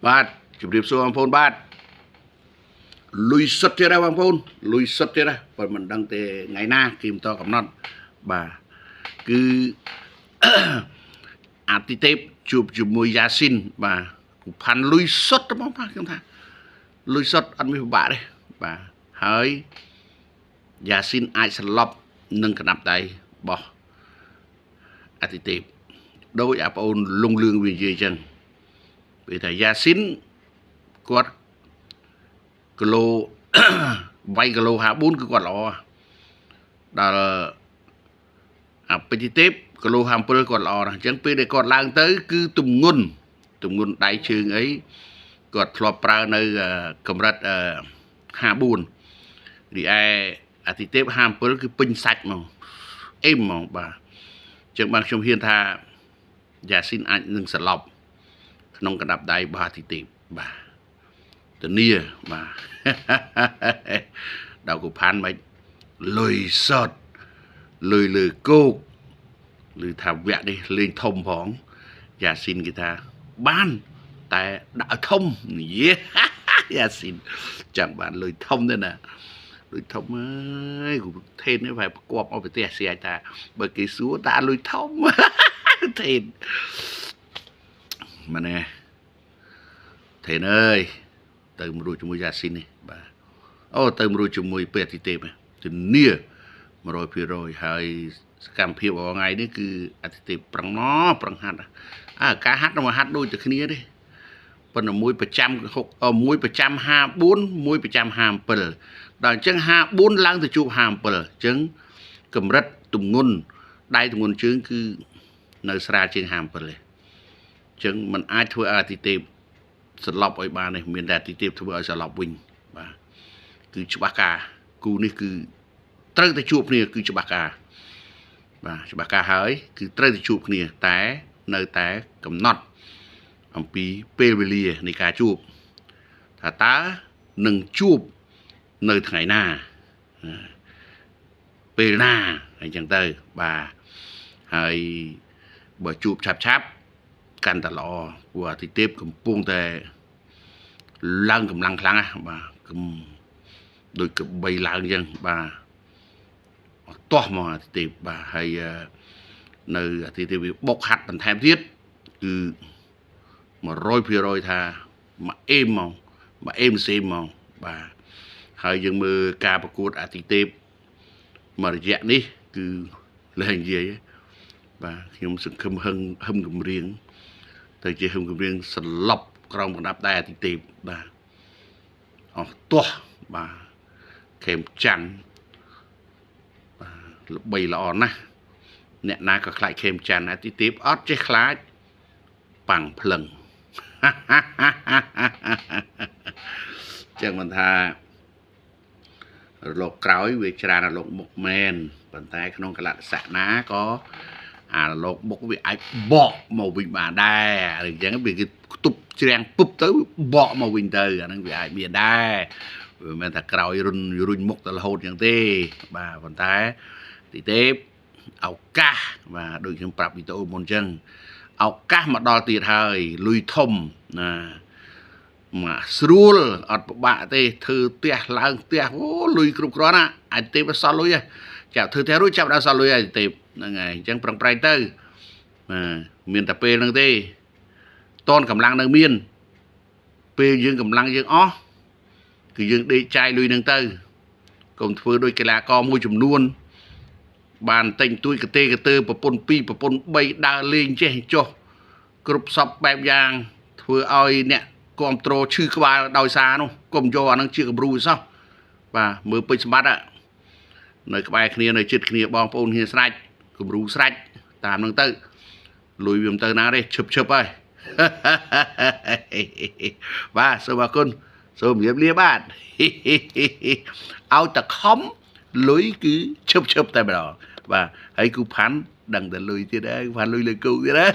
បាទជម្រាបសួរបងប្អូនបាទលុយសុទ្ធទៀតហើយបងប្អូនលុយសុទ្ធទៀតហើយបើមិនដឹងទេថ្ងៃណាគេមិនតកំណត់បាទគឺអាទិទេពជួបជាមួយយ៉ាស៊ីនបាទគូផាន់លុយសុទ្ធបងប្អូនខ្ញុំថាលុយសុទ្ធអត់មានពិបាកទេបាទហើយយ៉ាស៊ីនអាចស្លប់នឹងកណាប់ដៃរបស់អាទិទេពដោយអាប្អូនលងលឿងវានិយាយអញ្ចឹងពេលថាយ៉ាស៊ីនគាត់គីឡូវាយគីឡូ54គឺគាត់ល្អដល់អាពេជ្រទេពគីឡូ57គាត់ល្អណាស់អញ្ចឹងពេលដែលគាត់ឡើងទៅគឺទម្ងន់ដៃជើងអីគាត់ធ្លាប់ប្រើនៅកម្រិត54រីឯអាទិទេព57គឺពេញសាច់ហ្មងអេមហ្មងបាទអញ្ចឹងបានខ្ញុំហ៊ានថាយ៉ាស៊ីនអាចនឹងសន្លប់ក្នុងកណ្ដាប់ដៃរបស់អាទិទេពបាទធានាបាទដល់គូផាន់មិនលុយសតលុយលើគោកឬថាវគ្គនេះលេងធំផងយ៉ាស៊ីនគេថាបានតែដាក់ធំនិយាយ៉ាស៊ីនចាំបានលុយធំទេណាលុយធំអើយគូថេននេះប្រកបអស់ប្រទេសអាស៊ីអាចថាបើគេសួរដាក់លុយធំថេនម៉ែថេនអើយទៅមរួចជាមួយយ៉ាស៊ីននេះបាទអូទៅមរួចជាមួយពេទ្យទេពជំនា 100% ហើយសកម្មភាពរបស់ថ្ងៃនេះគឺអាទិទេពប្រឹងប្រឹងហាត់ការហាត់មកហាត់ដូចតែគ្នាទេប៉ុន្តែមួយប្រចាំមួយប្រចាំ54មួយប្រចាំ57ដល់អញ្ចឹង54ឡើងទៅជួប57អញ្ចឹងកម្រិតទម្ងន់ដៃទម្ងន់ជើងគឺនៅស្រាលជាង57ទេអញ្ចឹងมันអាចធ្វើឲ្យអាទិទេពសន្លប់ឲ្យបានទេមានតែអាទិទេពធ្វើឲ្យសន្លប់វិញបាទគឺច្បាស់ការគូនេះគឺត្រូវតែជួបគ្នាគឺច្បាស់ការបាទច្បាស់ការហើយគឺត្រូវតែជួបគ្នាតែនៅតែកំណត់អំពីពេលវេលានៃការជួបថាតើនឹងជួបនៅថ្ងៃណាពេលណាអញ្ចឹងទៅបាទហើយបើជួបឆាប់កាន់តែល្អព្រោះអាទិទេពកំពុងតែឡើងកម្លាំងខ្លាំងណាបាទដូចកបីឡើងអញ្ចឹងបាទតោះមកអាទិទេពបាទហើយនៅអាទិទេពវាបុកហាត់បន្ថែមទៀតគឺ100%ថាមកអេមមកអេមសេមមកបាទហើយយើងមើលការប្រកួតអាទិទេពមួយរយៈនេះគឺលែងនិយាយបាទខ្ញុំសង្ឃឹមហឹមគម្រៀងទៅជាហឹមគម្រៀងសន្លប់ក្រោមកណ្ដាប់ដៃអាទិទេពបាទអស់ទាស់បាទខេមច័ន្ទល្បីល្អណាស់អ្នកណាក៏ខ្លាចខេមច័ន្ទអាទិទេពអត់ចេះខ្លាចប៉ាំងភ្លឹងចឹងមិនថារលកក្រោយវាច្រើនរលកមុខមែនប៉ុន្តែក្នុងកលៈសៈណាក៏អារលកមុខវាអាចបកមកវិញបានដែរអញ្ចឹងវាគេខ្ទប់ជ្រាំងពុបទៅបកមកវិញទៅអាហ្នឹងវាអាចមានដែរវាមិនមែនថាក្រោយរុញមុខទៅរហូតអញ្ចឹងទេបាទប៉ុន្តែទីទេពឱកាសបាទដូចខ្ញុំប្រាប់វីដេអូមុនអញ្ចឹងឱកាសមកដល់ទៀតហើយលុយធំណាមកស្រួលអត់ពិបាកទេធ្វើផ្ទះឡើងផ្ទះអូលុយគ្រប់គ្រាន់ណាអាចទេពសល់លុយចាប់ធ្វើផ្ទះរួចចាប់ដល់សល់លុយហើយទេពហ្នឹងហើយអញ្ចឹងប្រឹងប្រែងទៅមានតែពេលហ្នឹងទេតនកម្លាំងនៅមានពេលយើងកម្លាំងយើងអស់គឺយើងដេកចាយលុយហ្នឹងទៅកុំធ្វើដោយកីឡាករមួយចំនួនបានតែងទួយកទេកទើប្រពន្ធ2ប្រពន្ធ3ដើរលេងចេះចុះគ្រប់សពបែបយ៉ាងធ្វើឲ្យអ្នកគ្រប់ត្រូលឈឺក្បាលដោយសារនោះកុំយកអានឹងជាគំរូសោះបាទមើលពេជ្រសម្បត្តិនៅក្បែរគ្នានៅជិតគ្នាបងប្អូនគ្នាស្រេចគំរូស្រេចតាមនឹងទៅលុយវាមិនទៅណាទេឈឹបហើយបាទសូមអរគុណសូមជម្រាបលាបាទឲ្យតែខំលុយគឺឈឹបតែម្ដងបាទហើយគូផាន់ដឹងតែលុយទៀតហើយផាន់លុយលើគូទៀតហើយ